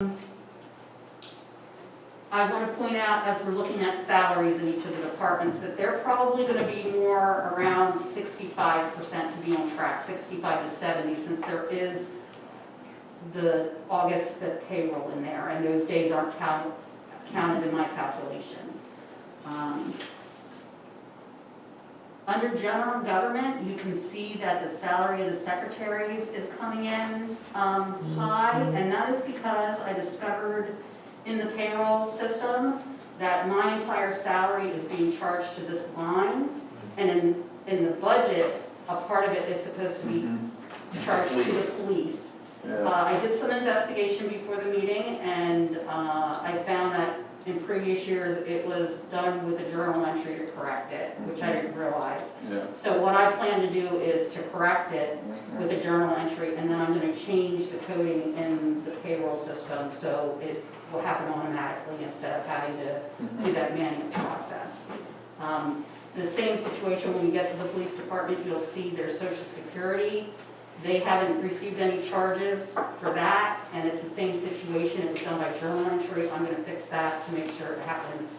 I want to point out, as we're looking at salaries in each of the departments, that they're probably going to be more around 65% to be on track, 65 to 70, since there is the August 5th payroll in there, and those days aren't counted in my calculation. Under general government, you can see that the salary of the secretaries is coming in high, and that is because I discovered in the payroll system that my entire salary is being charged to this line, and in the budget, a part of it is supposed to be charged to the police. I did some investigation before the meeting, and I found that in previous years it was done with a journal entry to correct it, which I didn't realize. So what I plan to do is to correct it with a journal entry, and then I'm going to change the coding in the payroll system so it will happen automatically instead of having to do that manual process. The same situation when we get to the police department, you'll see their Social Security. They haven't received any charges for that, and it's the same situation. It was done by journal entry. I'm going to fix that to make sure it happens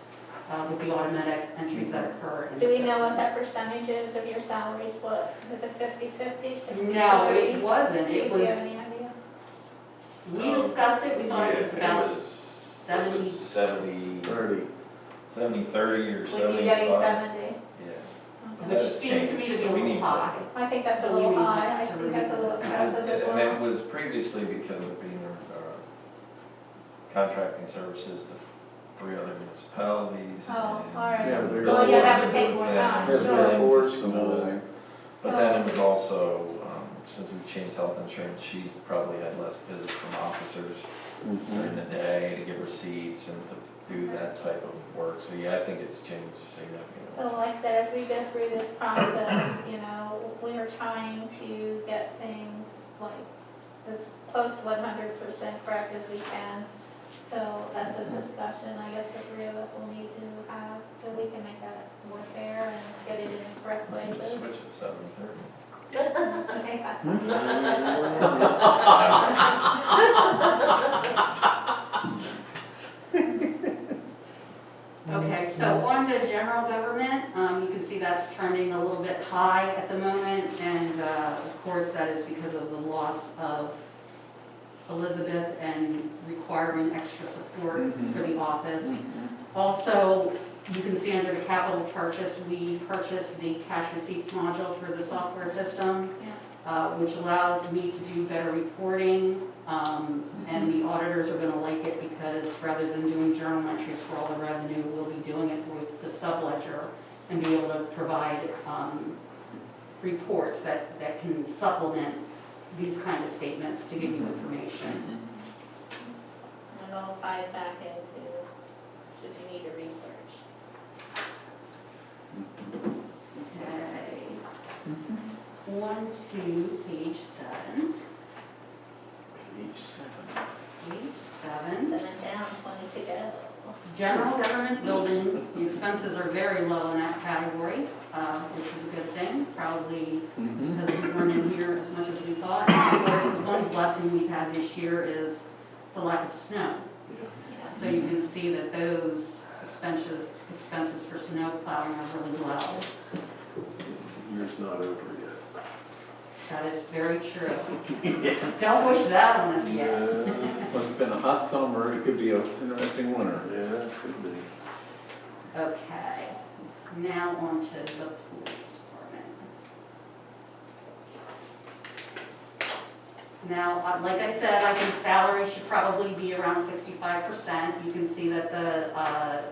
with the automatic entries that occur in the Do we system. know what that percentage is of your salary split? Is it 50-50, 60-40? No, it wasn't. It Do you was, have any idea? we discussed it. We thought it was about 70. 30 or 75. With you getting 70? Which seems to me to be a little high. I think that's a So little we need high. I to think that's a little revisit excessive as And it well. was previously because of being contracting services to 3 other municipalities. Oh, and- all right. Yeah, they're Well, yeah, that would going take more with time, them, Have sure. their force and everything. But then it was also, since we've changed health insurance, she's probably had less visits from officers during the day to get receipts and to do that type of work. So yeah, I think it's changed significantly. So like I said, as we go through this process, you know, we are trying to get things like as close to 100% correct as we can. So that's a discussion I guess the 3 of us will need to have so we can make that more fair and get it in the correct Just places. switch at 7:30. Okay, Okay, so on to general government, you can see that's trending a little bit high at the moment, and of course that is because of the loss of Elizabeth and requiring extra support for the office. Also, you can see under the capital purchase, we purchased the cash receipts module for the software system, which allows me to do better reporting, and the auditors are going to like it because rather than doing journal entries for all the revenue, we'll be doing it with the subledger and be able to provide reports that can supplement these kind of statements to give you information. And it all ties back into should you need to research. Okay. On to page 7. Page 7. 7 down, 20 to go. General government building, the expenses are very low in that category, which is a good thing, probably because we weren't in here as much as we thought. And of course, the one blessing we've had this year is the lack of snow. So you can see that those expenses for snow plowing are really low. Year's not over yet. That is very true. Don't wish that on us yet. Well, it's been a hot summer, it could be an interesting winter. Yeah, it could be. Okay, now on to the police department. Now, like I said, I think salary should probably be around 65%. You can see that the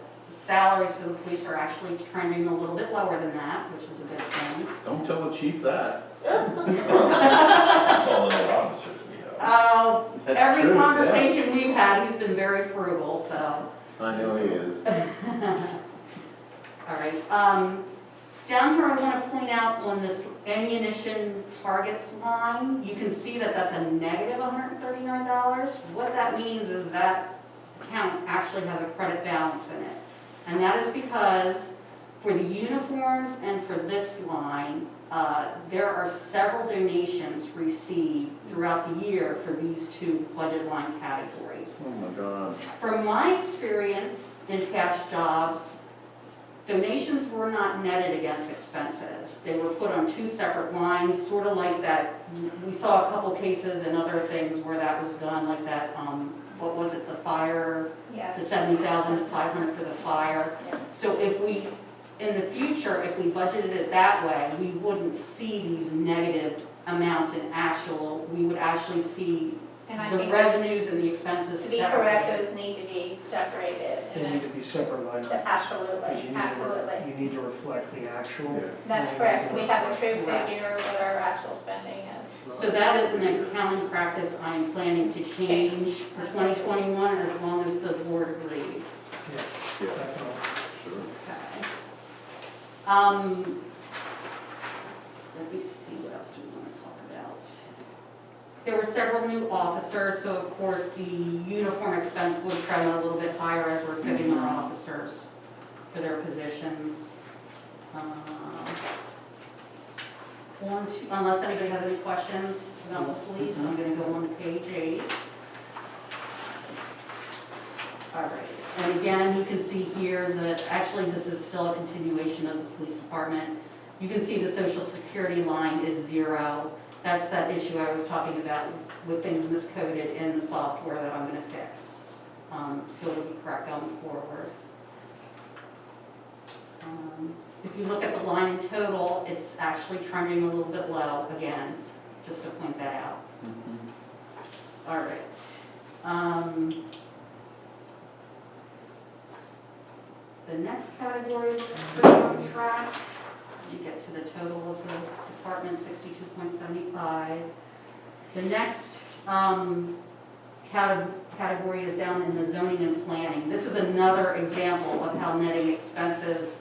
salaries for the police are actually trending a little bit lower than that, which is a good thing. Don't tell the chief that. That's all the other officers we have. Oh, That's every true, yeah. conversation we've had, he's been very frugal, so. I know he is. All right, down here I want to point out on this ammunition targets line, you can see that that's a negative $139. What that means is that account actually has a credit balance in it. And that is because for the uniforms and for this line, there are several donations received throughout the year for these two budget line categories. Oh my God. From my experience in past jobs, donations were not netted against expenses. They were put on two separate lines, sort of like that. We saw a couple cases and other things where that was done, like that, what was it, the fire, the Yes. 70,500 for the fire. Yeah. So if we, in the future, if we budgeted it that way, we wouldn't see these negative amounts in actual. We would actually see And I the think revenues and the expenses to be correct, separated. those need to be separated. They And need to it's- be separate line items. Absolutely, You absolutely. need to reflect the actual. Yeah. That's correct, so we have a true Correct. figure of what our actual spending is. So that is an accounting practice I am planning to change for 2021 as long as the board agrees. Yes, Yeah, definitely. sure. Okay. Let me see, what else do we want to talk about? There were several new officers, so of course the uniform expense would trend a little bit higher as we're fitting our officers for their positions. Unless anybody has any questions about the police, I'm going to go on to page 8. All right, and again, you can see here that, actually, this is still a continuation of the police department. You can see the social security line is 0. That's that issue I was talking about with things miscoded in the software that I'm going to fix. So it'll be correct going forward. If you look at the line in total, it's actually trending a little bit low, again, just to point that out. Mhm. All right. The next category is pretty on track. You get to the total of the department, 62.75. The next category is down in the zoning and planning. This is another example of how netting expenses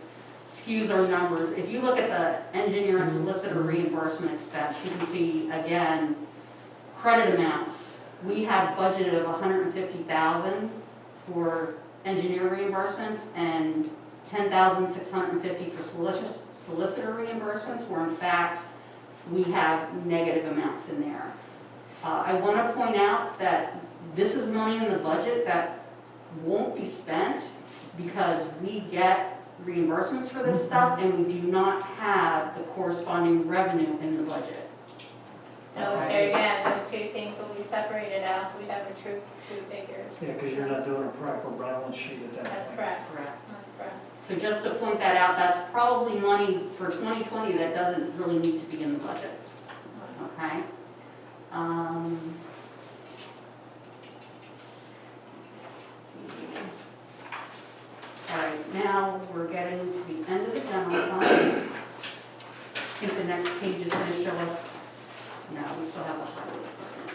skews our numbers. If you look at the engineer and solicitor reimbursement expense, you can see, again, credit amounts. We have budgeted of $150,000 for engineer reimbursements and $10,650 for solicitor reimbursements, where in fact, we have negative amounts in there. I want to point out that this is money in the budget that won't be spent because we get reimbursements for this stuff and we do not have the corresponding revenue in the budget. So there again, those two things will be separated out, so we have a true figure. Yeah, because you're not doing a proper balance sheet at that point. That's correct, Correct. that's correct. So just to point that out, that's probably money for 2020 that doesn't really need to be in the budget, okay? All right, now we're getting to the end of the general fund. I think the next page is going to show us, no, we still have the highway department.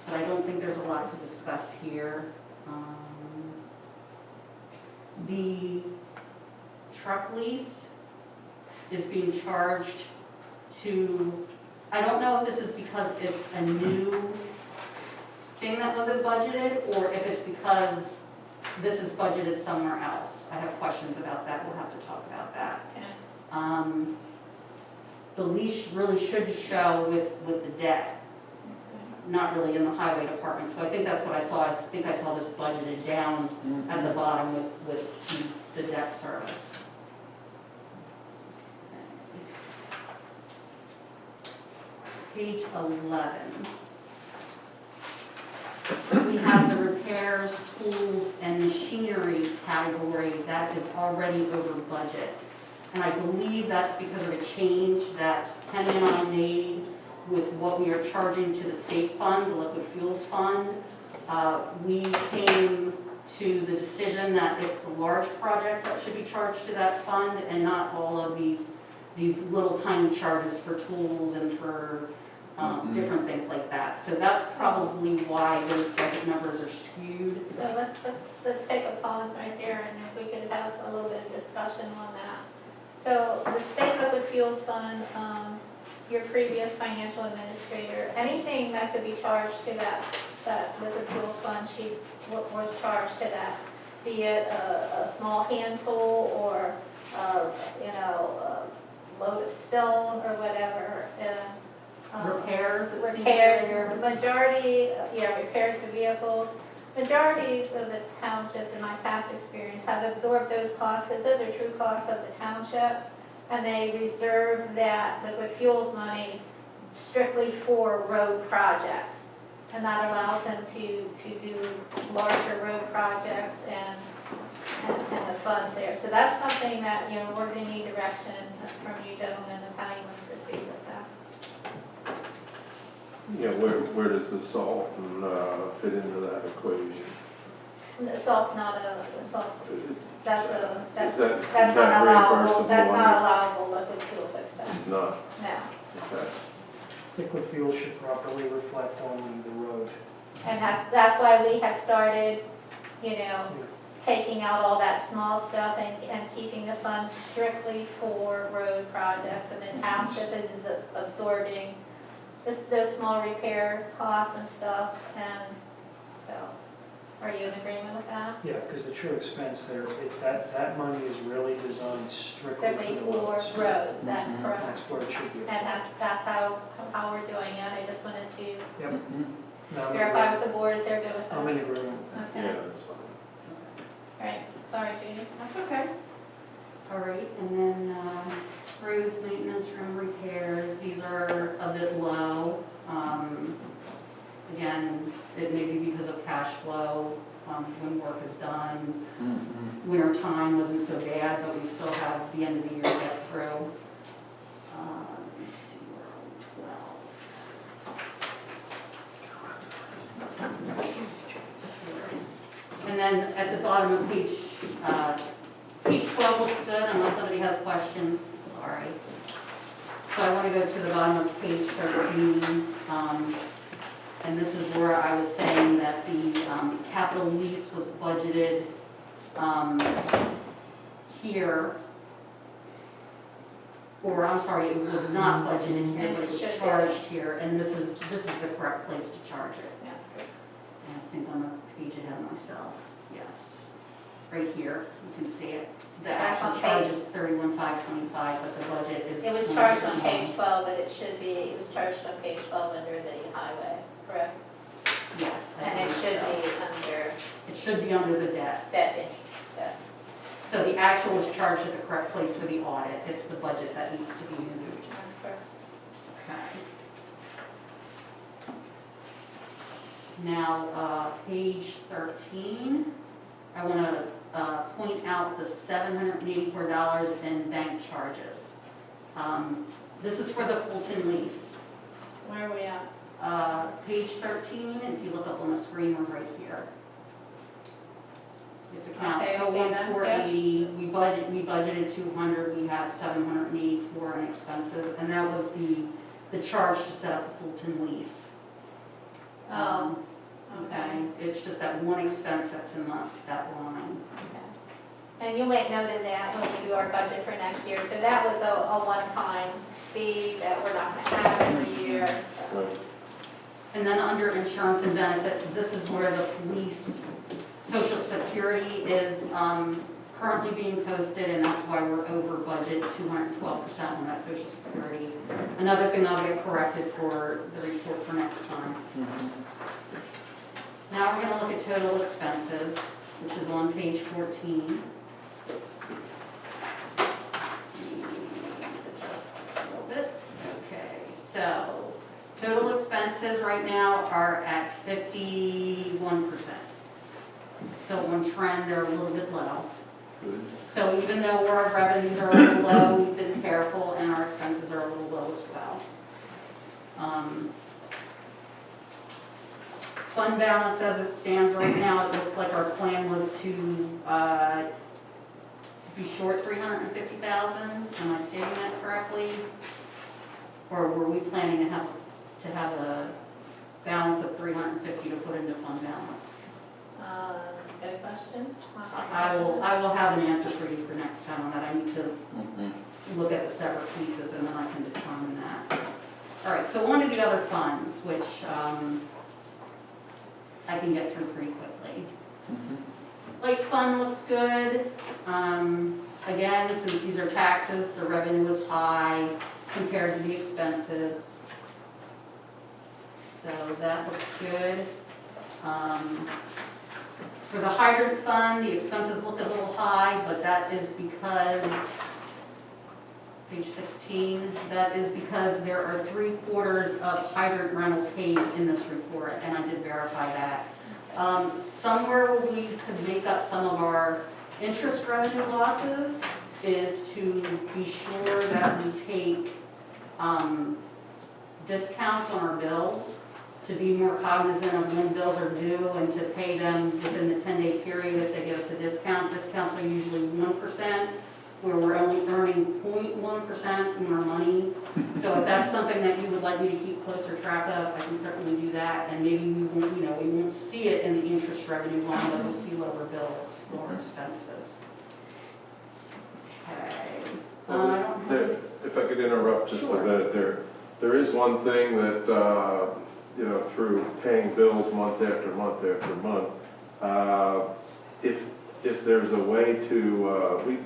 But I don't think there's a lot to discuss here. The truck lease is being charged to, I don't know if this is because it's a new thing that wasn't budgeted, or if it's because this is budgeted somewhere else. I have questions about that, we'll have to talk about that. Okay. The lease really should show with the debt, not really in the highway department, so I think that's what I saw. I think I saw this budgeted down at the bottom with the debt service. Page 11. We have the repairs, tools, and machinery category that is already over budget. And I believe that's because of a change that Penny and I made with what we are charging to the state fund, the liquid fuels fund. We came to the decision that it's the large projects that should be charged to that fund and not all of these little tiny charges for tools and for different things like that. So that's probably why those budget numbers are skewed. So let's take a pause right there, and if we could have a little bit of discussion on that. So the state liquid fuels fund, your previous financial administrator, anything that could be charged to that liquid fuels fund, she was charged to that, be it a small hand tool or you know, a load of stone or whatever, Repairs, it seems repairs, there. majority, repairs to vehicles. Majorities of the townships, in my past experience, have absorbed those costs, because those are true costs of the township, and they reserve that liquid fuels money strictly for road projects. And that allows them to do larger road projects and the funds there. So that's something that, we're going to need direction from you gentlemen of how you want to proceed with that. Yeah, where does the salt and, fit into that equation? The salt's not a, that's Is that not allowable, reimbursable that's not under- allowable liquid fuels It's expense. not, No. okay. Liquid fuel should properly reflect only the road. And that's why we have started, taking out all that small stuff and keeping the funds strictly for road projects. And then township is absorbing those small repair costs and stuff. And so, are you in agreement with that? Yeah, because the true expense there, that money is really designed strictly Strictly for the for roads. roads, that's Mhm. correct. That's where it should be. And that's how we're doing it. I just wanted to Yep. No, I'm in verify agreement. with the board if they're good with that. I'm in agreement. Yeah, Okay, that's fine. all right, sorry, Judy. That's okay. All right, and then roads, maintenance, room repairs, these are a bit low. Again, it may be because of cash flow, when work is done. Winter time wasn't so bad, but we still have the end of the year to get through. Let me see where I'm 12. And then at the bottom of page 12 looks good unless somebody has questions, sorry. So I want to go to the bottom of page 13. And this is where I was saying that the capital lease was budgeted here. Or, I'm sorry, it was not budgeted here, but it was charged here. And this is the correct place to charge it. That's good. I think I'm a page ahead of myself, yes. Right here, you can see it. The actual charge is $31,525, but the budget is. It was charged on page 12, but it was charged on page 12 under the highway, correct? Yes. I And it believe should so. be under It should be under the debt. debt. So the actual is charged at the correct place for the audit. It's the budget that needs to be moved. Okay. Now, page 13, I want to point out the $784 in bank charges. This is for the Fulton lease. Where are we at? Page 13, and if you look up on the screen, we're right here. It's account Okay, I see that, 01480, we budgeted 200, we have 784 in expenses, and that was the charge to set up the Fulton lease. Oh, okay. It's just that one expense that's in that line. Okay. And you might noted that when we do our budget for next year, so that was a one-time fee that we're not going to have every year. So. Right. And then under insurance and benefits, this is where the police social security is currently being posted, and that's why we're over budget 212% on that social security. Another thing I'll get corrected for the report for next time. Now we're going to look at total expenses, which is on page 14. Adjust this a little bit. Okay, so total expenses right now are at 51%. So on trend, they're a little bit low. Good. So even though our revenues are a little low, we've been careful, and our expenses are a little low as well. Fund balance as it stands right now, it looks like our plan was to be short 350,000. Am I stating that correctly? Or were we planning to have a balance of 350 to put into fund balance? Good question. I will have an answer for you for next time on that. I need to look at the separate pieces, and then I can determine that. All right, so on to the other funds, which I can get through pretty quickly. Lake fund looks good. again, since these are taxes, the revenue was high compared to the expenses. So that looks good. For the hydrant fund, the expenses look a little high, but that is because, page 16, that is because there are 3/4 of hydrant rental paid in this report, and I did verify that. Somewhere where we could make up some of our interest revenue losses is to be sure that we take discounts on our bills, to be more cognizant of when bills are due and to pay them within the 10-day period if they give us a discount. Discounts are usually 1%, where we're only earning 0.1% more money. So if that's something that you would like me to keep closer track of, I can certainly do that. And maybe we won't, we won't see it in the interest revenue line, but we'll see lower bills, lower expenses. Okay. I don't have any- If I could interrupt just a Sure. bit, there is one thing that, through paying bills month after month after month, if there's a way to, we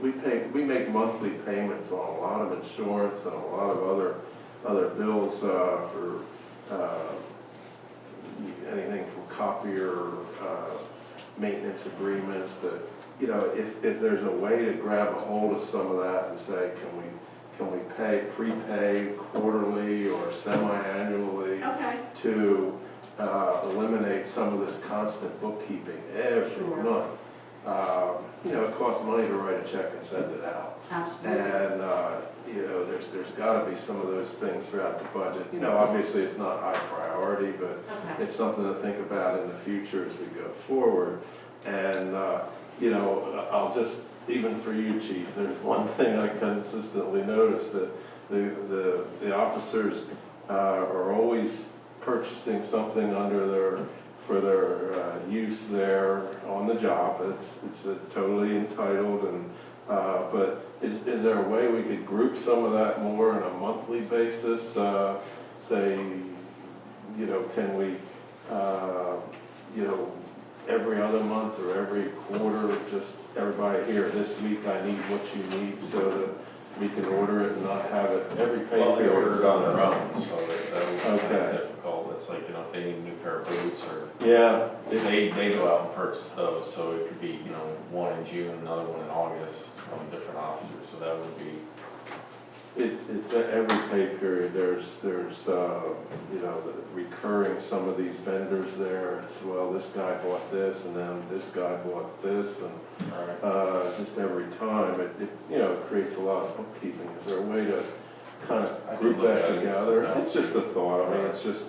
make monthly payments on a lot of insurance and a lot of other bills for anything from copier, maintenance agreements that, if there's a way to grab a hold of some of that and say, can we prepay quarterly or semi-annually Okay. to eliminate some of this constant bookkeeping every Sure. month? It costs money to write a check and send it out. Absolutely. And, there's gotta be some of those things throughout the budget. Obviously it's not high priority, but Okay. it's something to think about in the future as we go forward. And, I'll just, even for you, Chief, there's one thing I consistently notice, that the officers are always purchasing something for their use there on the job. It's totally entitled, and but is there a way we could group some of that more on a monthly basis? Say, can we, every other month or every quarter, just everybody here, this week I need what you need, so that we can order it and not have it every pay Well, they period. order it on their own, so that would be kind Okay. of difficult. It's like, if they need a new pair of boots, or Yeah. they go out and purchase those, so it could be, one in June, another one in August from different officers, so that would be, It's every pay period, there's recurring some of these vendors there. It's, well, this guy bought this, and then this guy bought this, and just every time, it creates a lot of bookkeeping. Is there a way to kind I of can group look that at it, together? so It's just a thought, it's just,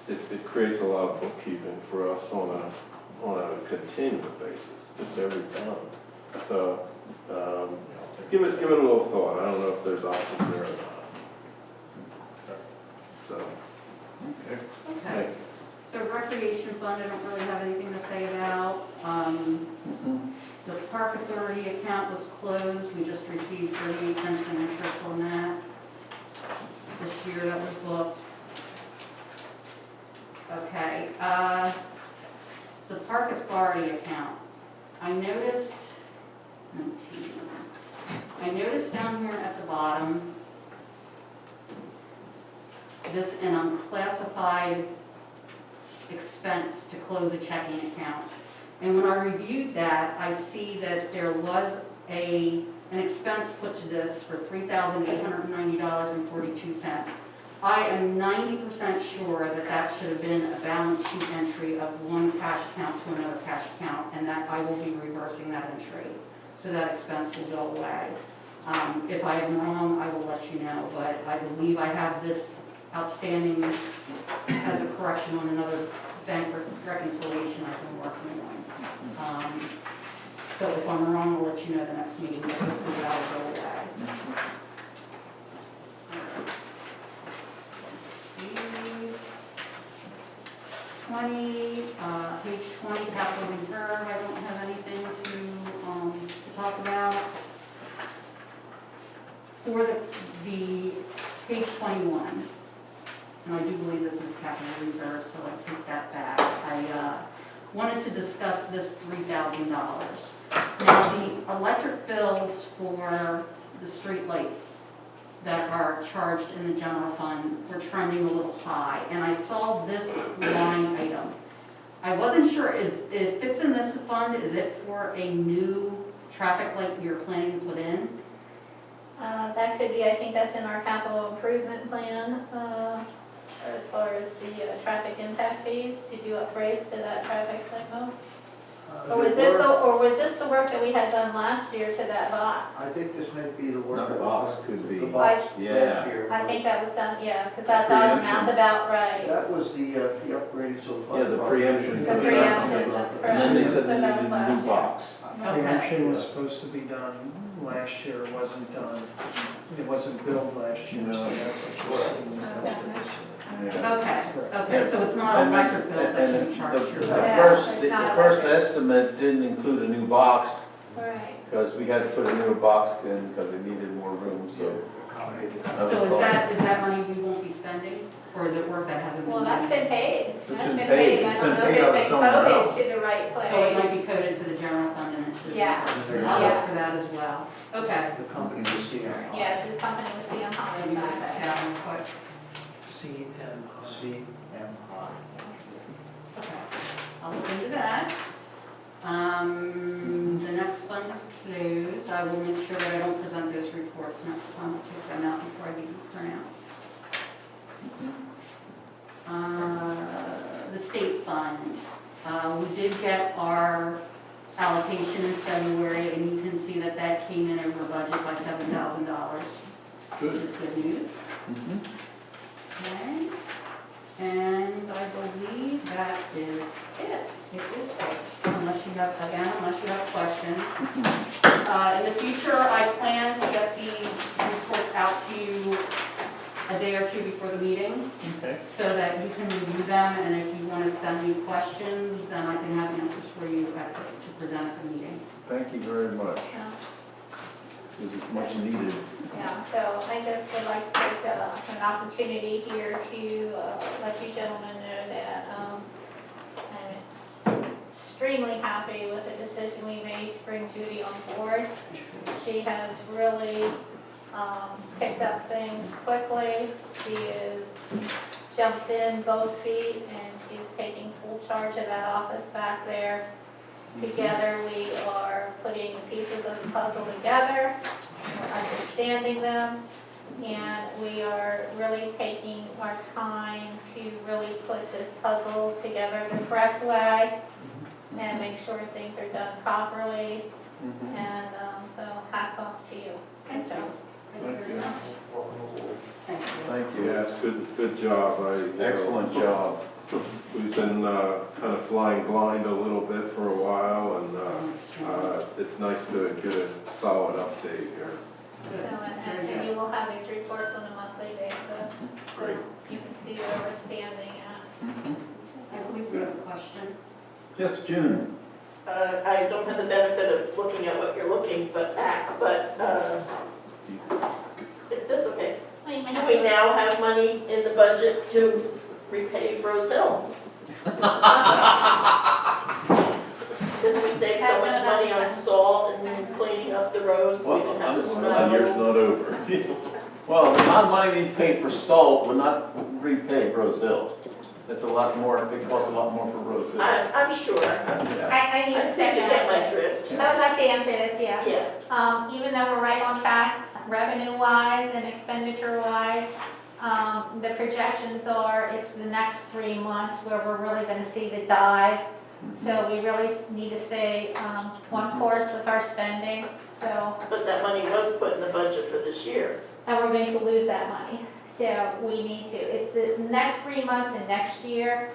it creates a lot of bookkeeping for us on a continual basis, just every time. So, give it a little thought. I don't know if there's options there or not. So, Okay. Okay. thank you. So recreation fund, I don't really have anything to say about. The park authority account was closed. We just received 38 cents in interest on that. This year that was booked. Okay, the park authority account. I noticed down here at the bottom, this an unclassified expense to close a checking account. And when I reviewed that, I see that there was an expense put to this for $3,890.42. I am 90% sure that that should have been a balance sheet entry of one cash account to another cash account, and that I will be reversing that entry. So that expense will go away. If I am wrong, I will let you know, but I believe I have this outstanding as a correction on another bank reconciliation I've been working on. So if I'm wrong, I'll let you know the next meeting, but hopefully that'll go away. Page 20, capital reserve, I don't have anything to talk about. For the page 21, and I do believe this is capital reserve, so I take that back. I wanted to discuss this $3,000. Now, the electric bills for the street lights that are charged in the general fund were trending a little high, and I saw this line item. I wasn't sure, it fits in this fund, is it for a new traffic light you're planning to put in? That could be, I think that's in our capital improvement plan, as far as the traffic impact fees to do upgrades to that traffic signal. Or was this the work that we had done last year to that box? I think this might be the work. Another that box was- could be. The box Yeah. last year. I think that was done, yeah, because that dollar amount's about right. That was the upgrading so far. Yeah, the preemption. The preemption, that's correct. And then they said So they that was needed a last new year. box. Preemption was supposed to be done last year, it wasn't done. It wasn't billed last year, so that's what you're seeing, is that's for this year. Okay, so it's not electric bills that should be charged here. The Yeah, first, it's the not first electric. estimate didn't include a new box, Right. because we had to put a newer box in, because it needed more room, so. So is that money we won't be spending, or is it work that hasn't been Well, done? that's been paid. It's That's been been paid. paid. I It's don't been know paid if out of it's been somewhere else. coded to the right place. So it might be coded to the general fund and it should be. Yes. I'll look for that as well. Okay. The company was CM. Yes, the company was CM Let me write that Holland. down real quick. CM. CMI. Okay, I'll look into that. The next fund is closed. I will make sure that I don't present those reports next time. I'll take them out before I give you printouts. The state fund. We did get our allocation in February, and you can see that that came in over budget by $7,000, which Good. is good news. Mhm. Okay, and I believe that is it. It is it, unless you have questions. In the future, I plan to get these reports out to you a day or two before the meeting, Okay. so that you can review them, and if you want to send me questions, then I can have answers for you to present at the meeting. Thank you very much. Yeah. This is much needed. Yeah, so I just would like to take an opportunity here to let you gentlemen know that I'm extremely happy with the decision we made to bring Judy on board. She has really picked up things quickly. She has jumped in both feet, and she's taking full charge of that office back there. Together, we are putting the pieces of the puzzle together, we're understanding them, and we are really taking our time to really put this puzzle together the correct way and make sure things are done properly. Mhm. And so hats off to you. Good job. Thank you very much. Thank you. Thank you. Yes, good job. Excellent job. We've been kind of flying blind a little bit for a while, and it's nice to get a solid update here. So, and you will have these reports on a monthly basis. So Great. you can see where we're standing at. Mhm. I believe we have a question. Yes, June. I don't have the benefit of looking at what you're looking at, but that's okay. Do we now have money in the budget to repave Rose Hill? Since we saved so much money on salt and cleaning up the roads, we didn't have the My year's snow. not over. Well, the amount of money we pay for salt would not repay Rose Hill. It's a lot more, it costs a lot more for Rose Hill. I'm sure. Yeah. I need I to think step you get my back. drift. I would like to answer this, yeah. Yeah. Even though we're right on track revenue-wise and expenditure-wise, the projections are it's the next 3 months where we're really going to see the dive. So we really need to stay on course with our spending. So, But that money was put in the budget for this year. and we're going to lose that money. So we need to, it's the next 3 months and next year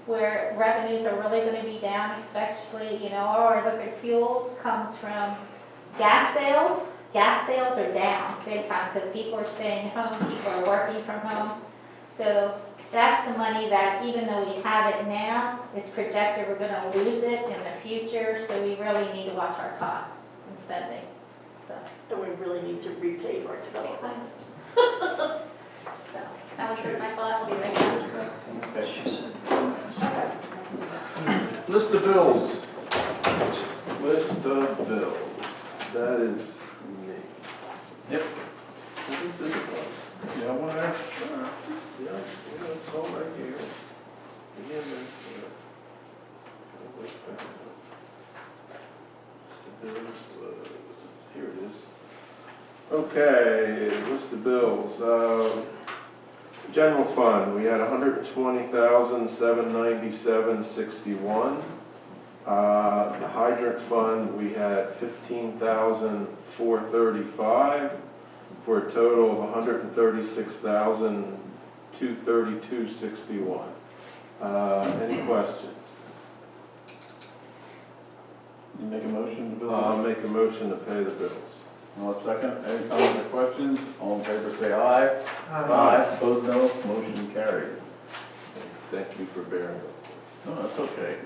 where revenues are really going to be down, especially, our liquid fuels comes from gas sales. Gas sales are down big time because people are staying home, people are working from home. So that's the money that even though we have it now, it's projected we're going to lose it in the future. So we really need to watch our costs and spending. So. And we really need to repave our development. So, that was just my thought, I'll be right back. Okay. List of bills. list of bills. That is me. Yep. What is this one? Yeah, I want to ask. Yeah, it's all right here. Give me a minute, sir. I'll wait back up. List of bills was, here it is. Okay, list of bills. General fund, we had 120,797.61. The hydrant fund, we had 15,435 for a total of 136,232.61. Any questions? You make a motion to bill? I'll make a motion to pay the bills. I'll second. Any comments or questions? All in favor say aye. Opposed, no. Motion carried. Thank you for bearing with me. No, that's okay.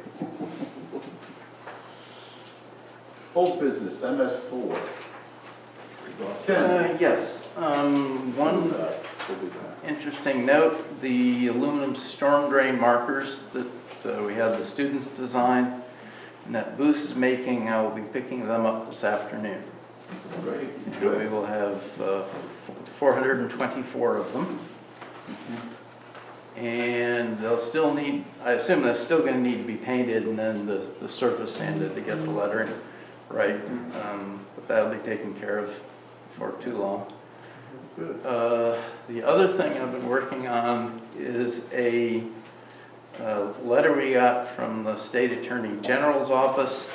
Old business, MS4. Ken? Yes, one We'll be back. interesting note, the aluminum storm drain markers that we had the students design and that Booth is making, I will be picking them up this afternoon. Great. And we will have 424 of them. And they'll still need, I assume they're still going to need to be painted and then the surface sanded to get the lettering right. But that'll be taken care of before too long. Good. The other thing I've been working on is a letter we got from the State Attorney General's office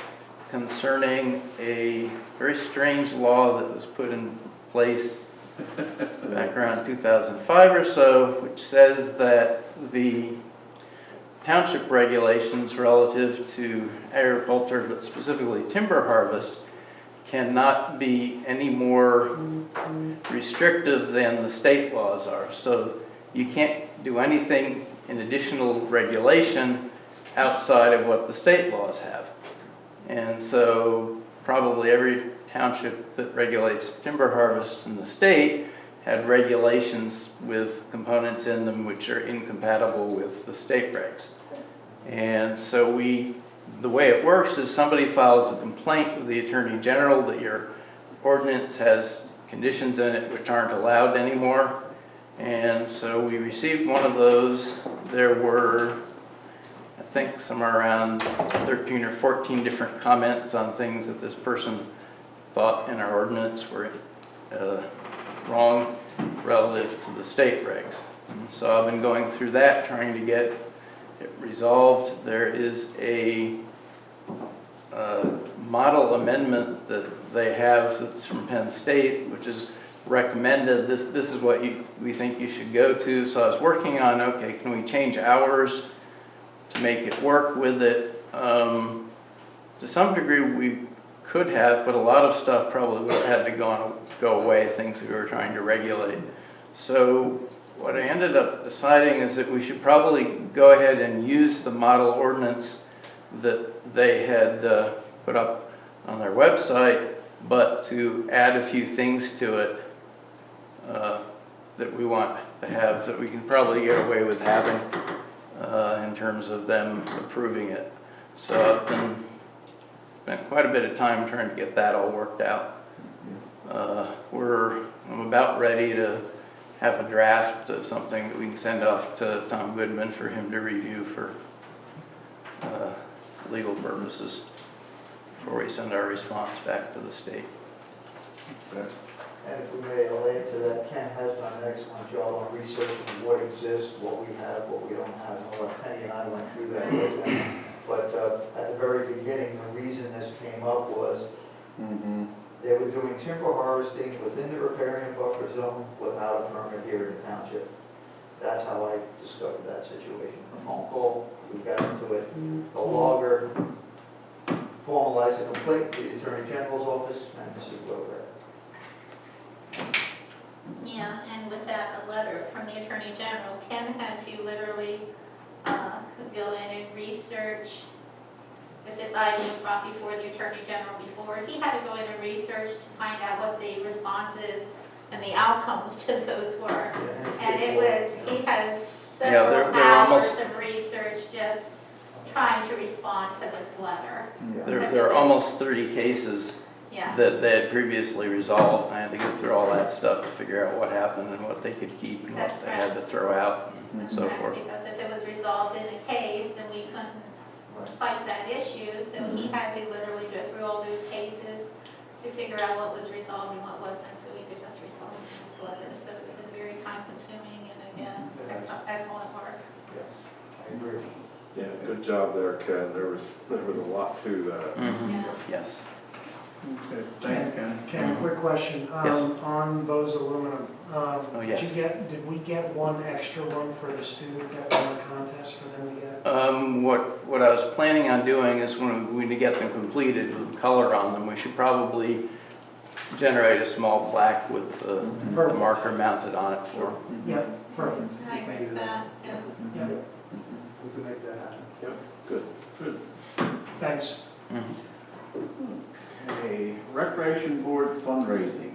concerning a very strange law that was put in place back around 2005 or so, which says that the township regulations relative to agriculture, but specifically timber harvest, cannot be any more restrictive than the state laws are. So you can't do anything in additional regulation outside of what the state laws have. And so probably every township that regulates timber harvest in the state had regulations with components in them which are incompatible with the state regs. And so the way it works is somebody files a complaint with the Attorney General that your ordinance has conditions in it which aren't allowed anymore. And so we received one of those. There were, I think, somewhere around 13 or 14 different comments on things that this person thought in our ordinance were wrong relative to the state regs. And so I've been going through that, trying to get it resolved. There is a model amendment that they have that's from Penn State, which is recommended. This is what we think you should go to. So I was working on, okay, can we change hours to make it work with it? To some degree we could have, but a lot of stuff probably would have had to go away, things we were trying to regulate. So what I ended up deciding is that we should probably go ahead and use the model ordinance that they had put up on their website, but to add a few things to it that we want to have, that we can probably get away with having in terms of them approving it. So I've spent quite a bit of time trying to get that all worked out. I'm about ready to have a draft of something that we can send off to Tom Goodman for him to review for legal purposes before we send our response back to the state. And if we may, I'll add to that, Ken has done an excellent job on researching what exists, what we have, what we don't have, and all that. Penny and I went through that with them. But at the very beginning, the reason this came up was they were doing timber harvesting within the riparian buffer zone without a permit here in the township. That's how I discovered that situation. A phone call, we got into it. The logger formalized a complaint to the Attorney General's office, and this is where we're at. Yeah, and with that, a letter from the Attorney General, Ken had to literally go in and research. If this item was brought before the Attorney General before, he had to go in and research to find out what the responses and the outcomes to those were. And he has several hours of research just trying to respond respond to this letter. There are almost 30 cases Yes. that they had previously resolved. I had to go through all that stuff to figure out what happened and what they could keep and what they had to throw out and so Right, forth. because if it was resolved in a case, then we couldn't fight that issue, so he had to literally go through all those cases to figure out what was resolved and what wasn't, so we could just respond to this letter. So it's been very time consuming, and again, excellent work. Yes, I agree. Yeah, good job there, Ken. There was a lot to that. Yeah. Yes. Okay, Thanks, Ken. Ken, quick question. Yes. On Bose Aluminum, yes. did we get one extra one for the student that won the contest for them to get? What I was planning on doing is when we get them completed with color on them, we should probably generate a small plaque with a Perfect. marker mounted on it for. Yep, perfect. I agree with that, yeah. Yep, We can make that happen. Good. thanks. Okay, Recreation Board fundraising.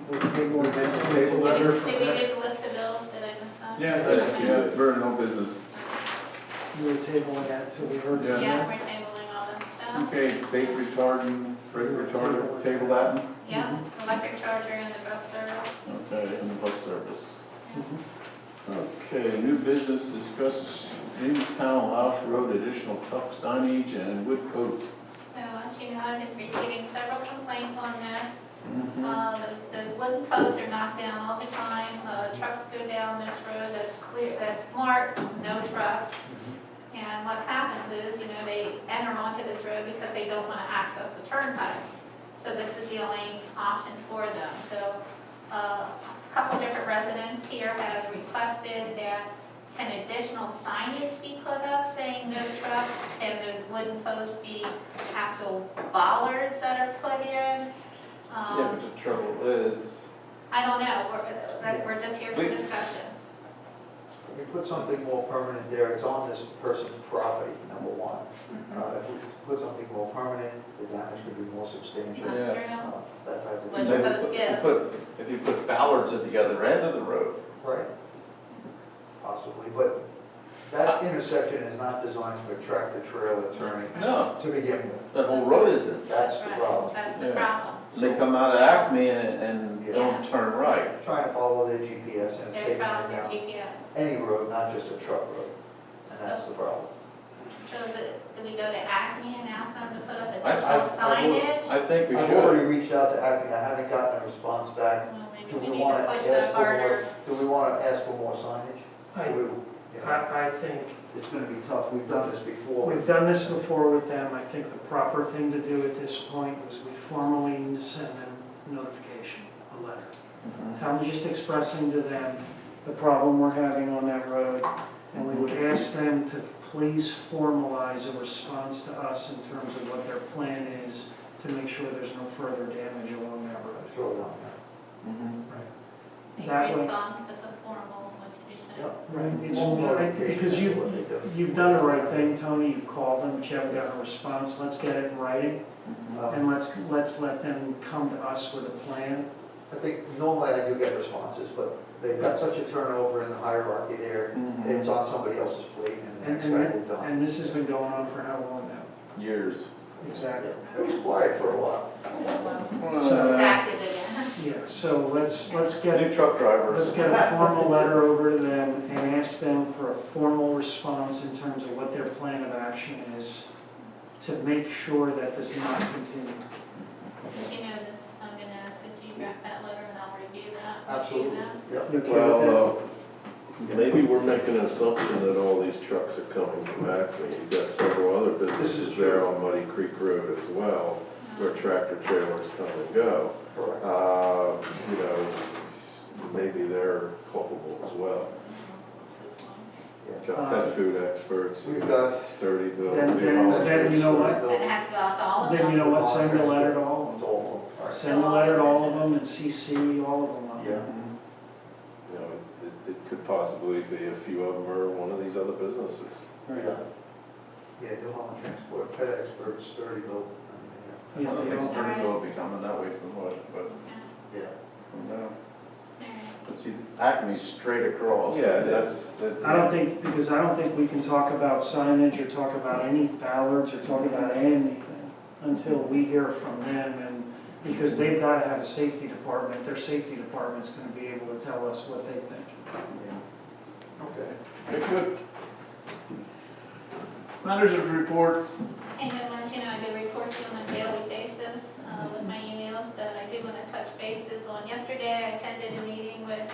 We'll take more table Did letter we from did we that. get the list of bills? Did I miss that? Yeah, we're in no business. We'll table that till we heard. Yeah. Yeah, we're tabling all that stuff. Okay, vape retardant, brake retardant, table that. Yeah, electric charger and the bus service. Okay, and the bus service. Mhm. Okay, new business, discuss Jamestown Loush Road additional truck signage and wood coats. So as you know, I've been receiving several complaints on this. Mhm. Those wooden posts are knocked down all the time. Trucks go down this road that's clear, that's marked, no trucks. And what happens is, they enter onto this road because they don't want to access the turnpike. So this is the only option for them. So a couple different residents here have requested that an additional signage be put up saying no trucks, and those wooden posts be actual bollards that are put in. Yeah, but the trouble is, I don't know, we're just here for discussion. If we put something more permanent there, it's on this person's property, number one. If we put something more permanent, the damage could be more substantial. That's Yeah. true. That type of What's thing. your post give? if you put ballards at the other end of the road. Right. Possibly, but that intersection is not designed for tractor trailer turning No, to begin with. that whole road isn't. That's the right. problem. That's the Yeah. problem. They come out of Acme and don't turn right. Trying to follow their GPS and it's They're taking following them their down GPS. any road, not just a truck road. And that's the problem. So do we go to Acme and ask them to put up I- additional I would- signage? I think we I've already should. reached out to Acme, I haven't gotten a response back. Well, maybe Do we we need want to to push ask that for more, harder. do we want to ask for more signage? I, Do we- you know, I think It's going to be tough, we've done this before. we've done this before with them. I think the proper thing to do at this point was we formally need to send them notification, a letter. Tell them, just expressing to them the problem we're having on that road, and we would ask them to please formalize a response to us in terms of what their plan is to make sure there's no further damage along that road. Throw it on there. Please That way- respond with a formal, what did you say? Yep. Right, it's, More notification because of what they do. you've done the right thing, Tony, you've called them, but you haven't gotten a response. Let's get it in writing, and let's let them come to us with a plan. I think normally I do get responses, but they've got such a turnover in the hierarchy there, it's on somebody else's plate and the And, next guy moves on. and this has been going on for how long now? Years. Exactly. It was quiet for a while. It's active again. Yeah, so let's get, New truck drivers. let's get a formal letter over to them and ask them for a formal response in terms of what their plan of action is to make sure that does not continue. Did you know this, I'm gonna ask that you draft that letter and I'll review that. Absolutely, yep. You okay with that? Well, maybe we're making an assumption that all these trucks are coming from Acme. You've got several other businesses there on Muddy Creek Road as well, where tractor trailers come and go. Correct. You know, maybe they're culpable as well. Got pet food experts, We've got, Sturdyville. Then you know what? That has to go out to all of them. Then you know what, send a letter to all of it's them. all of them. Right. Send a letter to all of them and CC all of them on it. Yeah. You know, it could possibly be a few of them are one of these other businesses. Yeah, New Holland Transport, pet experts, Sturdyville, Yeah, I don't they think don't- Sturdyville will be coming that way so much, but, yeah. no. Alright. But see, Acme's straight across. Yeah, that's. I don't think, because I don't think we can talk about signage or talk about any ballards or talk about anything until we hear from them, and, because they've got to have a safety department, their safety department's going to be able to tell us what they think. Okay, very good. Matters of report. And I want you to know, I do report to you on a daily basis with my emails, but I do want to touch bases on yesterday. I attended a meeting with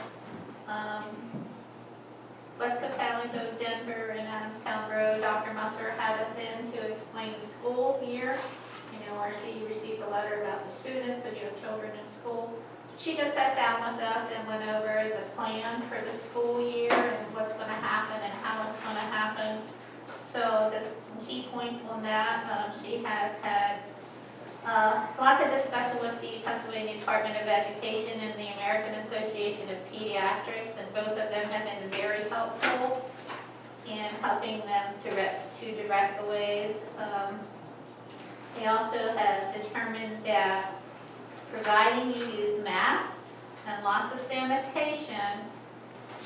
West Cocalico, Denver, and Adamstown Road. Dr. Musser had us in to explain the school year. You know, RC, you received a letter about the students, but you have children in school. She just sat down with us and went over the plan for the school year and what's going to happen and how it's going to happen. So just some key points on that. She has had lots of discussion with the Pennsylvania Department of Education and the American Association of Pediatrics, and both of them have been very helpful in helping them to direct the ways. They also have determined that providing you use masks and lots of sanitation,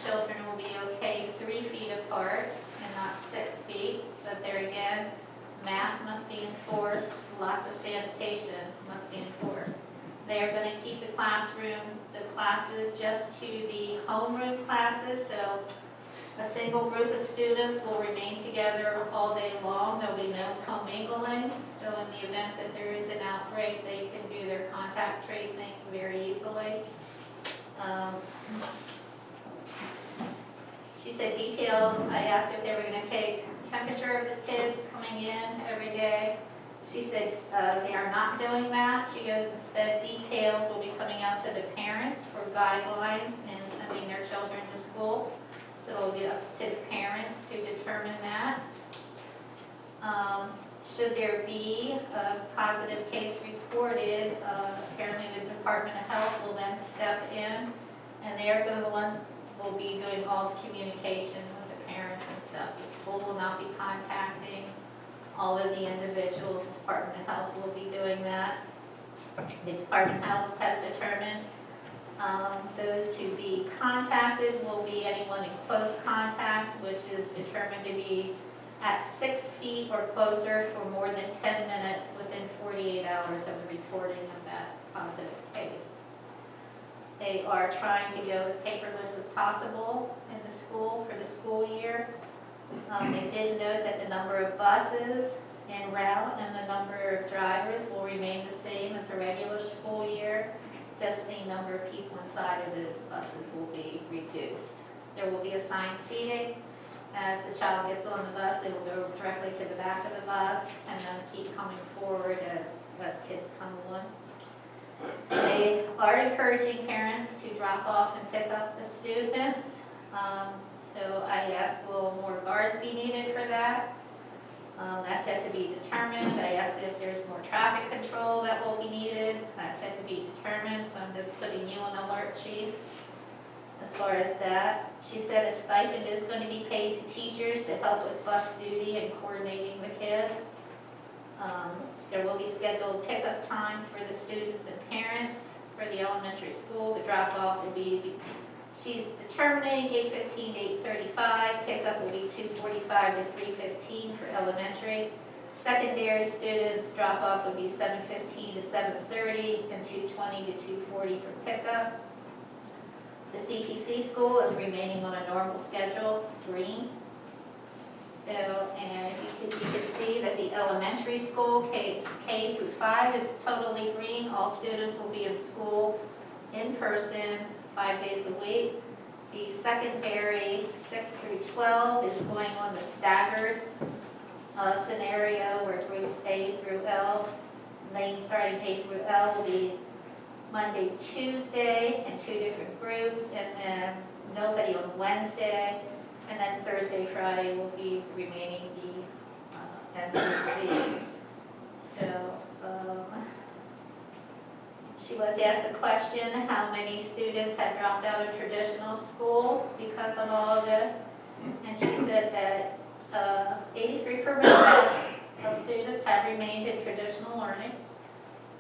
children will be okay 3 feet apart and not 6 feet. But there again, masks must be enforced, lots of sanitation must be enforced. They are going to keep the classes just to the homeroom classes, so a single group of students will remain together all day long. There will be no commingling, so in the event that there is an outbreak, they can do their contact tracing very easily. She said details. I asked if they were going to take temperature of the kids coming in every day. She said they are not doing that. She goes, instead, details will be coming out to the parents for guidelines and sending their children to school. So it'll be up to the parents to determine that. Should there be a positive case reported, apparently the Department of Health will then step in, and they are the ones will be doing all the communication with the parents and stuff. The school will not be contacting all of the individuals. The Department of Health will be doing that. The Department of Health has determined those to be contacted will be anyone in close contact, which is determined to be at 6 feet or closer for more than 10 minutes within 48 hours of the reporting of that positive case. They are trying to go as paperless as possible in the school for the school year. They did note that the number of buses en route and the number of drivers will remain the same as a regular school year. Just the number of people inside of those buses will be reduced. There will be assigned seating. As the child gets on the bus, they will go directly to the back of the bus and then keep coming forward as kids come on. They are encouraging parents to drop off and pick up the students. So I asked, will more guards be needed for that? That's yet to be determined. I asked if there's more traffic control that will be needed. That's yet to be determined, so I'm just putting you on alert, Chief, as far as that. She said a stipend is going to be paid to teachers to help with bus duty and coordinating the kids. There will be scheduled pickup times for the students and parents for the elementary school. The drop-off will be, she's determining 8:15 to 8:35. Pickup will be 2:45 to 3:15 for elementary. Secondary students, drop-off will be 7:15 to 7:30 and 2:20 to 2:40 for pickup. The CPC school is remaining on a normal schedule, green. So, and you can see that the elementary school, K through 5, is totally green. All students will be in school in person 5 days a week. The secondary, 6 through 12, is going on the staggered scenario where groups A through L, lanes starting A through L will be Monday, Tuesday in 2 different groups, and then nobody on Wednesday, and then Thursday, Friday will be remaining the NCC. So she was asked the question, how many students had dropped out of traditional school because of all of this? And she said that 83% of students have remained in traditional learning,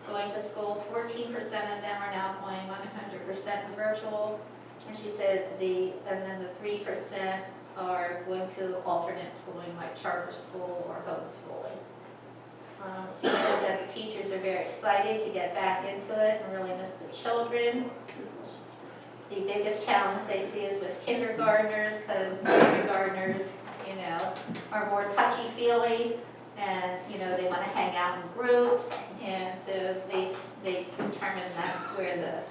going to school. 14% of them are now going 100% virtual. And she said and then the 3% are going to alternate schooling, like charter school or homeschooling. She said that the teachers are very excited to get back into it and really miss the children. The biggest challenge they see is with kindergartners, because kindergartners, are more touchy-feely, and, they want to hang out in groups, and so they determine that's where the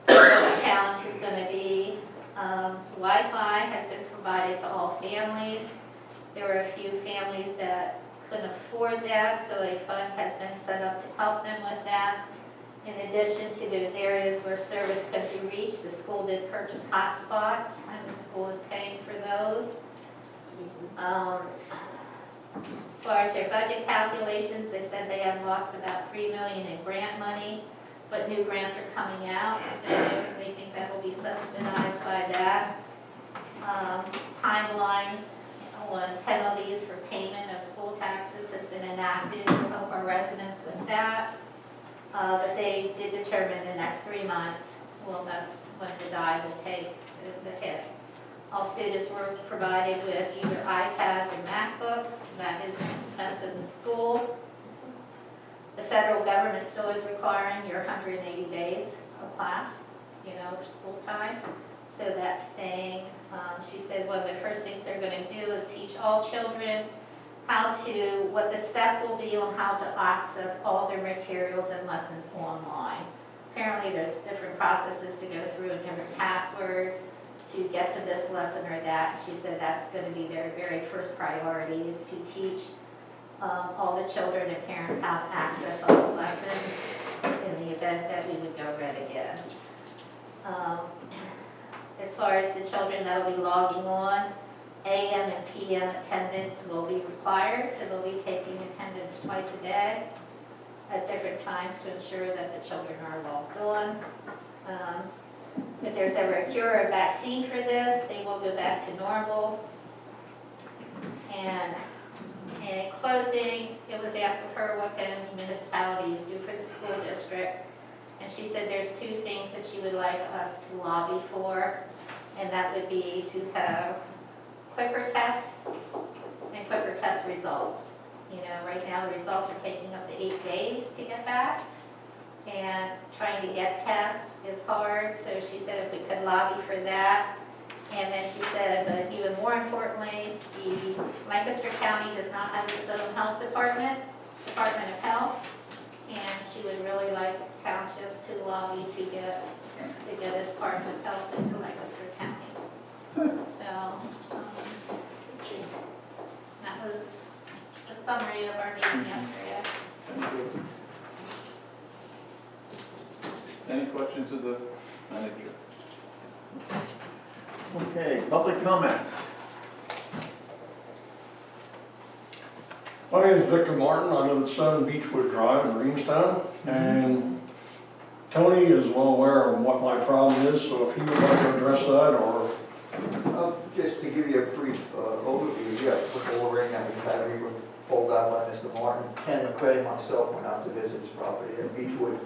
biggest challenge is going to be. Wi-Fi has been provided to all families. There were a few families that couldn't afford that, so a fund has been set up to help them with that. In addition to those areas where service couldn't be reached, the school did purchase hotspots, and the school is paying for those. As far as their budget calculations, they said they have lost about $3 million in grant money, but new grants are coming out, so they think that will be subsidized by that. Timelines on penalties for payment of school taxes has been enacted to help our residents with that. But they did determine the next 3 months, well, that's when the die will take the hit. All students were provided with either iPads or MacBooks. That is an expense of the school. The federal government still is requiring your 180 days of class, for school time. So that's staying. She said one of the first things they're going to do is teach all children what the steps will be on how to access all their materials and lessons online. Apparently there's different processes to go through and different passwords to get to this lesson or that. She said that's going to be their very first priority, is to teach all the children and parents how to access all the lessons in the event that we would go red again. As far as the children that will be logging on, AM and PM attendance will be required, so they'll be taking attendance twice a day at different times to ensure that the children are logged on. If there's ever a cure or vaccine for this, they will go back to normal. And in closing, it was asked of her what can municipalities do for the school district. And she said there's 2 things that she would like us to lobby for, and that would be to have quicker tests and quicker test results. Right now the results are taking up to 8 days to get back, and trying to get tests is hard, so she said if we could lobby for that. And then she said, but even more importantly, the Lancaster County does not have its own health Department of Health, and she would really like townships to lobby to get a Department of Health into Lancaster County. So, that was a summary of our meeting yesterday. Thank you. Any questions of the manager? Okay, public comments. My name is Victor Martin. I live at 7 Beechwood Drive in Reamstown, and Tony is well aware of what my problem is, so if he would like to address that, or... Just to give you a brief overview, yeah, put the ring that we had, we were pulled out by Mr. Martin. Ken McCray and myself went out to visit his property at Beechwood.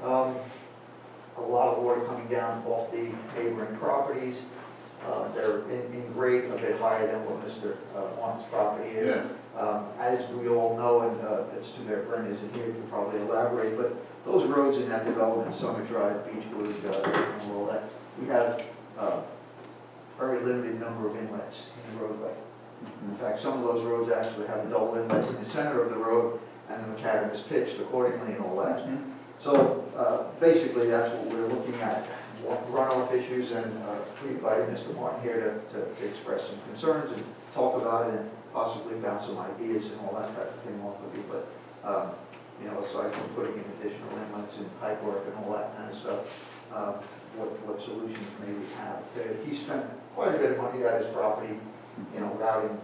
A lot of water coming down off the neighboring properties. They're in grade a bit higher than what Mr. Martin's property is. As we all know, and it's too bad Brent isn't here to probably elaborate, but those roads in that development, Summit Drive, Beechwood, and all that, we have very limited number of inlets in the roadway. In fact, some of those roads actually have a double inlet in the center of the road, and the macadam is pitched accordingly and all that. So basically, that's what we're looking at, runoff issues, and we invited Mr. Martin here to express some concerns and talk about it and possibly bounce some ideas and all that type of thing off of you. But, aside from putting in additional inlets and pipe work and all that kind of stuff, what solutions may we have? He spent quite a bit of money at his property, routing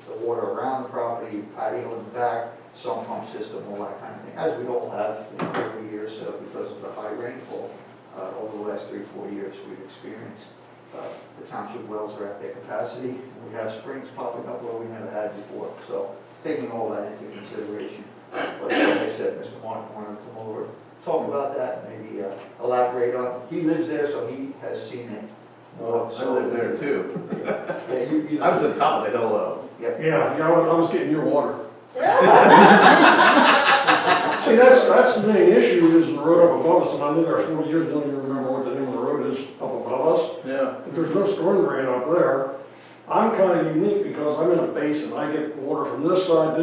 the water around the property, patio in the back, sump pump system, all that kind of thing, as we all have every year, so because of the high rainfall over the last 3-4 years we've experienced. The township wells are at their capacity, and we have springs popping up where we never had before. So taking all that into consideration, but like I said, Mr. Martin wanted to come over, talk about that, maybe elaborate on, he lives there, so he has seen it. Well, I live there too. Yeah, you I was at the top of the hill though. Yeah, I was getting your water. See, that's the main issue is the road up above us, and I lived there 40 years, don't even remember what the name of the road is up above us. Yeah. But there's no storm drain up there. I'm kind of unique because I'm in a basin. I get water from this side,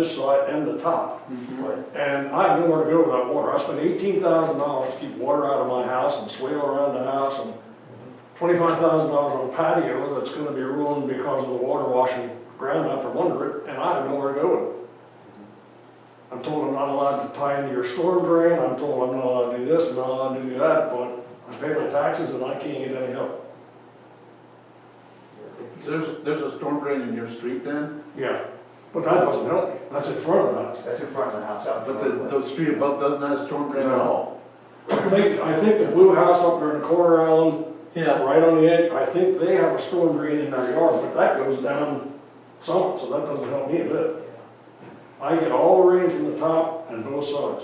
and the top. And I have nowhere to go with that water. I spent $18,000 to keep water out of my house and swale around the house, and $25,000 on a patio that's going to be ruined because of the water washing ground out from under it, and I have nowhere to go with it. I'm told I'm not allowed to tie into your storm drain. I'm told I'm not allowed to do this, I'm not allowed to do that, but I pay my taxes and I can't get any help. There's a storm drain in your street then? Yeah, but that doesn't help me. That's in front of the house. That's in front of the house out But front. the street above doesn't have a storm drain at all? I think the blue house up there in the corner, Alan, right on the edge, I think they have a storm drain in their yard, but that goes down some, so that doesn't help me a bit. I get all the rain from the top and both sides.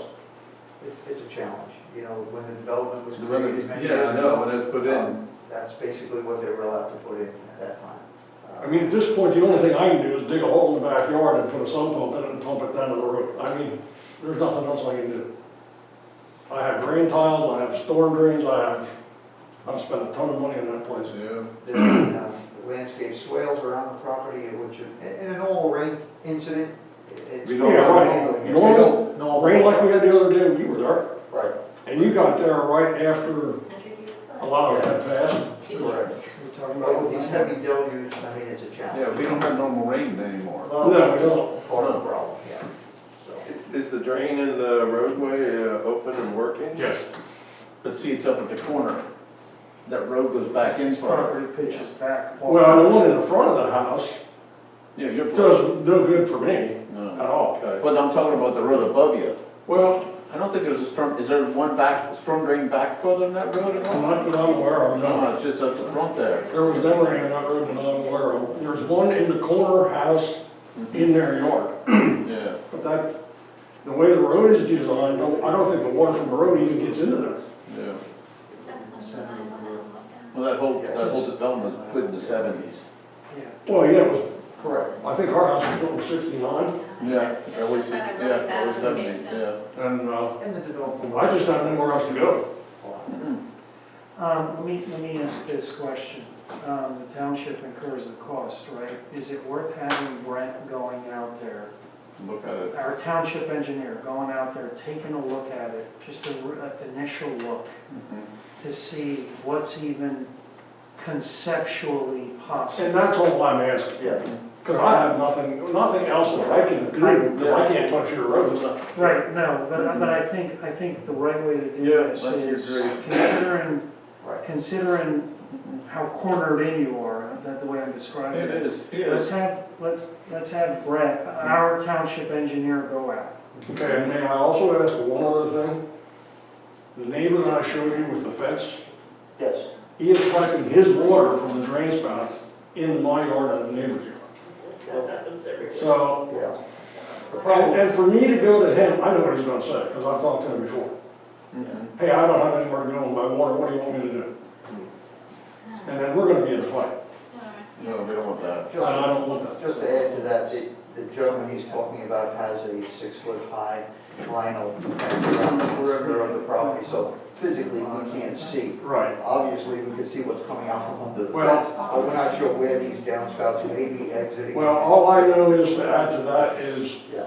It's a challenge, you know, when the development was created many years Yeah, I know, ago. when it's put in. That's basically what they were allowed to put in at that time. I mean, at this point, the only thing I can do is dig a hole in the backyard and put a sump pump in it and pump it down to the road. I mean, there's nothing else I can do. I have drain tiles, I have storm drains, I've spent a ton of money on that place. Yeah. The landscape swales around the property, which in a normal rain incident, it's. We don't Yeah, know. right. Normal rain like we had the other day when you were there. Right. And you got there right after a lot of it had passed. Correct. We're talking But with about. these heavy deluges, I mean, it's a challenge. Yeah, we don't have normal rain anymore. Well, No, we don't. Part of the problem, yeah. So, Is the drain in the roadway open and working? Yes. But see, it's up at the corner. That road goes back in This further. property pitches back. Well, the one in the front of the house Yeah, you're. does no good for me No. at all. Okay. But I'm talking about the road above you. Well, I don't think there's a storm, is there one storm drain back further than that road at all? not that I'm aware of, no. No, it's just up the front there. There was never any on that road that I'm aware of. There's one in the corner house in their yard. Yeah. But that, the way the road is designed, I don't think the water from the road even gets into there. Yeah. Well, that whole development was put in the 70s. Yeah. Well, yeah, it was, correct. I think our house was built in '69, Yeah, early 70s, yeah. and, And the development. I just have nowhere else to go. Let me ask this question. The township incurs the cost, right? Is it worth having Brent going out there, Look at it. our township engineer going out there, taking a look at it, just an initial look, to see what's even conceptually possible? And that's all I'm asking, Yeah. because I have nothing else that I can do, because I can't touch your roads. Right, no, but I think the right way to do Yeah, this that's is agree. considering how cornered in you are, that the way I'm describing It it. is, it Let's have Brett, our township engineer, go out. Okay, and may I also ask one other thing? The neighbor that I showed you with the fence, Yes. he is collecting his water from the drain spouts in my yard and the neighbor's yard. That happens everywhere. So, Yeah. The problem, and for me to go to him, I know what he's gonna say, because I've talked to him before. Hey, I don't have anywhere to go with my water, what do you want me to do? And then we're gonna be in a fight, No, we don't want that. and I don't want that. just to add to that, the gentleman he's talking about has a 6-foot-high vinyl fence around the perimeter of the property, so physically we can't see. Right. Obviously, we can see what's coming out from under the Well- fence, but we're not sure where these downspouts may be exiting. Well, all I know is to add to that is, Yeah.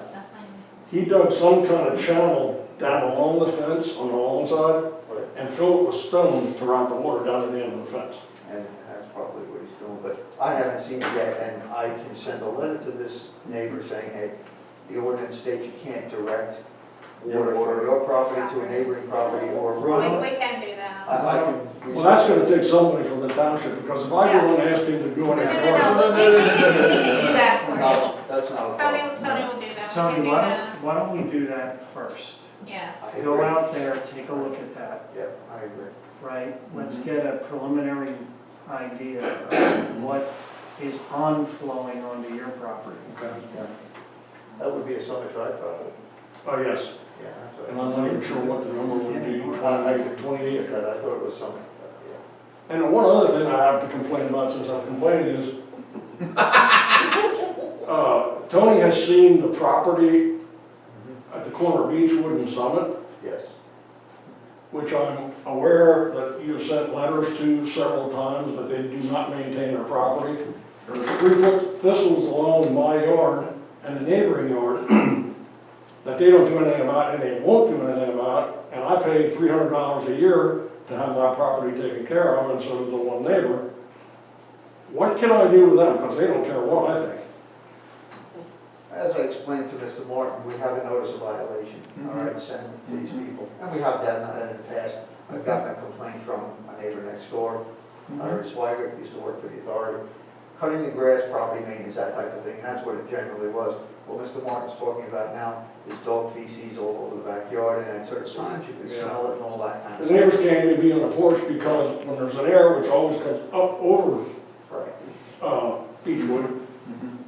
he dug some kind of channel down along the fence on the long side, Right. and filled it with stone to route the water down to the end of the fence. And that's probably what he's doing, but I haven't seen it yet, and I can send a letter to this neighbor saying, hey, the ordinance states you can't direct water from your property to a neighboring property or a road. We can do that. I can. Well, that's gonna take somebody from the township, because if I go and ask him to go in No, his no, yard. no, we can do that for you. No, that's not a Tony problem. will do that. We can Tony, do that. why don't we do that first? Yes. I Go agree. out there, take a look at that, Yeah, I agree. right? Let's get a preliminary idea of what is on flowing onto your property. Okay. Yeah. That would be a Summit Drive property. Oh, yes, Yeah, that's and I'm not even sure what the number would be, I 28. because I thought it was something, yeah. And one other thing I have to complain about since I'm complaining is, Tony has seen the property at the corner of Beechwood and Summit, Yes. which I'm aware that you have sent letters to several times that they do not maintain their property. There's 3-foot thistles along my yard and the neighboring yard that they don't do anything about and they won't do anything about. And I pay $300 a year to have my property taken care of, and so does the one neighbor. What can I do with them? Because they don't care what I think. As I explained to Mr. Martin, we have a notice of violation, all right, sent to these people. And we have done that in the past. I've gotten a complaint from a neighbor next door, Larry Swigert, used to work for the authority. Cutting the grass, property maintenance, that type of thing, and that's what it generally was. What Mr. Martin's talking about now is dog feces all over the backyard, and at certain times you can smell it and all that kind of The stuff. neighbors can't even be on the porch because when there's an air, which always comes up over Right. Beechwood,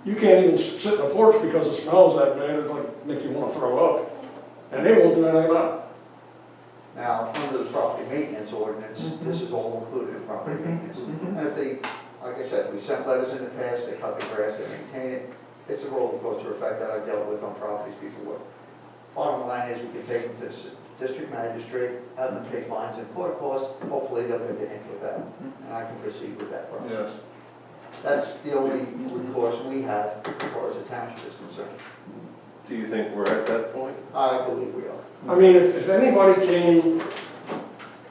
you can't even sit in the porch because it smells that bad, it's like, make you want to throw up. And they won't do anything about it. Now, under the property maintenance ordinance, this is all included in property maintenance. And if they, like I said, we sent letters in the past, they cut the grass, they maintain it. It's a roller coaster effect that I've dealt with on properties before. Bottom line is, we can take them to the district magistrate, have them pay fines and court costs, hopefully they'll get hit with that, and I can proceed with that process. That's the only recourse we have as far as the township is concerned. Do you think we're at that point? I believe we are. I mean, if anybody came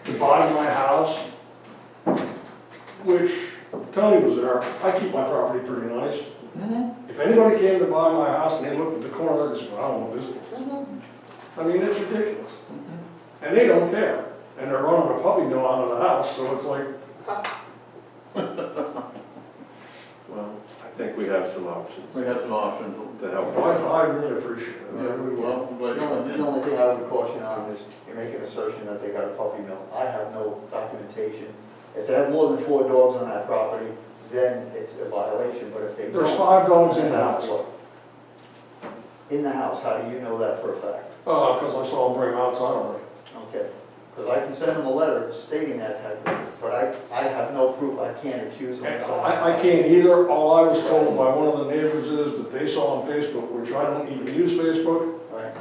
to buy my house, which Tony was there, I keep my property pretty nice. If anybody came to buy my house and they looked at the corner, they'd say, I don't know what this is. I mean, it's ridiculous. And they don't care. And they're running a puppy mill out of the house, so it's like, Well, I think we have some options We have some options. to help. I really appreciate it. I really will. Well, I'm glad you come The in. only thing I would caution on is you make an assertion that they got a puppy mill. I have no documentation. If they have more than 4 dogs on that property, then it's a violation, but if they don't. There's 5 dogs in the house. In the house, how do you know that for a fact? Because I saw them bring them outside already. Okay, because I can send them a letter stating that type of thing, but I have no proof, I can't accuse them. And I can't either. All I was told by one of the neighbors is that they saw on Facebook, which I don't even use Facebook, Right.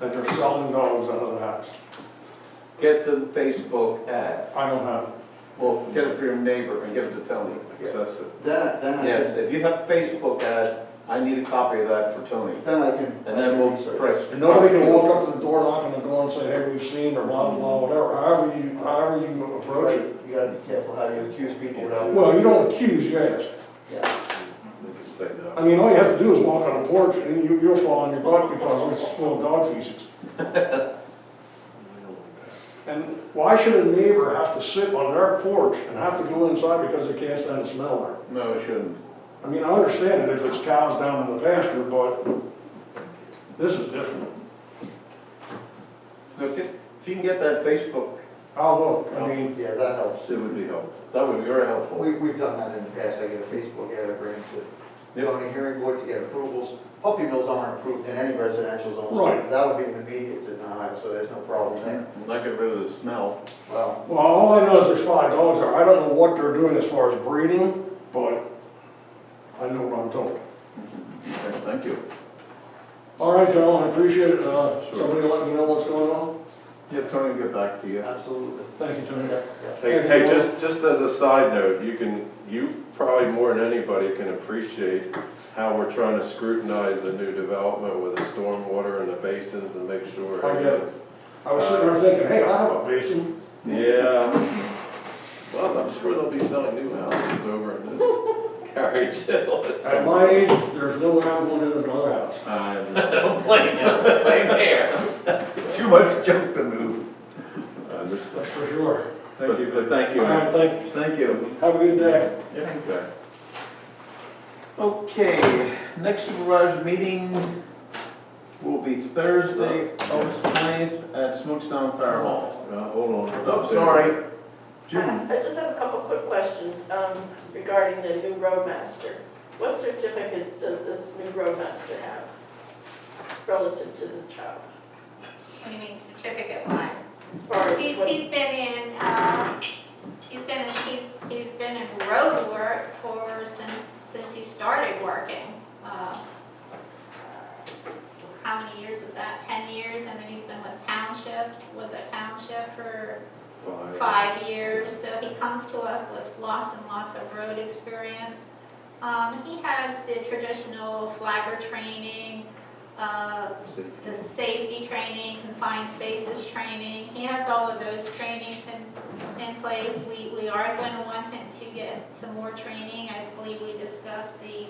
that they're selling dogs out of the house. Get the Facebook ad. I don't have it. Well, get it for your neighbor and give it to Tony. Access it. Then I Yes, can, if you have a Facebook ad, I need a copy of that for Tony. then I can. And then we'll research. press. And nobody can walk up to the door, knock on the door and say, hey, we've seen, or blah, blah, blah, whatever. However you approach it. You gotta be careful how you accuse people without. Well, you don't accuse, you ask. Yeah. We can say I no. mean, all you have to do is walk on the porch and you'll fall on your butt because it's full of dog feces. And why should a neighbor have to sit on their porch and have to go inside because they can't stand the smell there? No, it shouldn't. I mean, I understand it if it's cows down in the pasture, but this is different. Look, if you can get that Facebook, I'll look, I mean, Yeah, that helps. It would be helpful. that would be very helpful. We've done that in the past, I get a Facebook ad, I bring it to Yep. zoning hearing board to get approvals. Puppy mills aren't approved in any residential zone, so Right. that would be an immediate denial, so there's no problem there. Not get rid of the smell. Well, well, all I know is there's 5 dogs there. I don't know what they're doing as far as breeding, but I know what I'm told. Okay, thank you. All right, Joe, I appreciate it. Somebody let me know what's going on. Yeah, Tony will get back to you. absolutely. Thank you, Tony. Yeah, yeah. Hey, just as a side note, you probably more than anybody can appreciate how we're trying to scrutinize the new development with the stormwater and the basins and make sure I get it. everything's. I was sitting there thinking, hey, I have a basin. Yeah. Well, I'm sure they'll be selling new houses over in this carriage hill. At my age, there's no way I'm going into another house. I understand. Don't blame you, same here. Too much junk to move. I understand. For sure. Thank you. But thank you. All right, Thank you. have a good day. Yeah. Okay. Okay, next supervisor meeting will be Thursday, August 20th at Smokestone Fire Hall. Hold on. Oh, sorry. June. I just have a couple quick questions regarding the new roadmaster. What certificates does this new roadmaster have relative to the job? What do you mean certificate wise? As far as He's what- been in road work since he started working. How many years was that? 10 years, and then he's been with the township for 5 years. So he comes to us with lots and lots of road experience. He has the traditional flagger training, the safety training, confined spaces training. He has all of those trainings in place. We are going to want him to get some more training. I believe we discussed the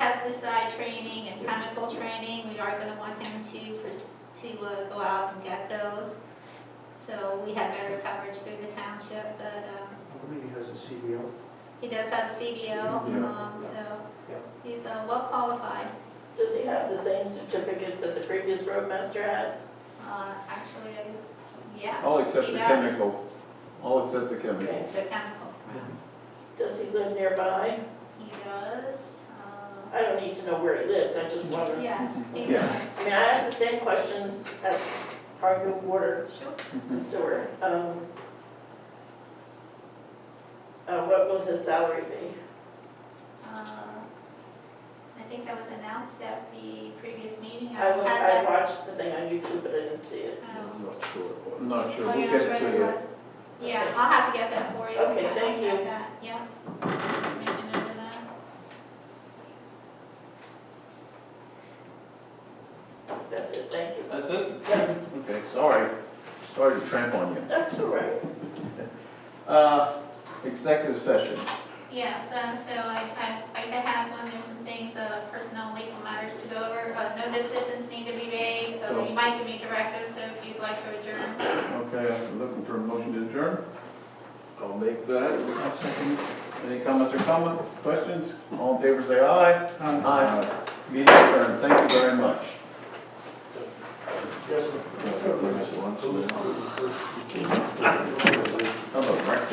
pesticide training and chemical training. We are going to want him to go out and get those. So we have better coverage through the township, but I believe he has a CBO. he does have CDL, so Yeah. he's well qualified. Does he have the same certificates that the previous roadmaster has? Actually, yes. All except he the does. chemical, all except the chemical. Okay. The chemical. Does he live nearby? He does. I don't need to know where he lives, I just want to. Yes, he Yeah. does. I mean, I asked the same questions at Harville Water Sure. and Sewer. What will his salary be? I think that was announced at the previous meeting. I had that. watched the thing on YouTube, but I didn't see it. Oh. Not sure it was. I'm not sure, Oh, we'll you're get not it sure to what it you. was? Yeah, I'll have to get that for you. Okay, I'll thank have you. that, yeah. Make a note of that. That's it, thank you. That's it? Yeah. Okay, sorry to tramp on you. That's all right. Executive session. Yes, so I have one, there's some things, personnel legal matters to go over. No decisions need to be made. So- You might give me directives, so if you'd like to adjourn. Okay, I'm looking for a motion to adjourn. I'll make that. I'll second. Any comments or comments, questions? All in favor, say aye. Aye. Meeting adjourned, thank you very much. Yes, sir. Bring us lunch now.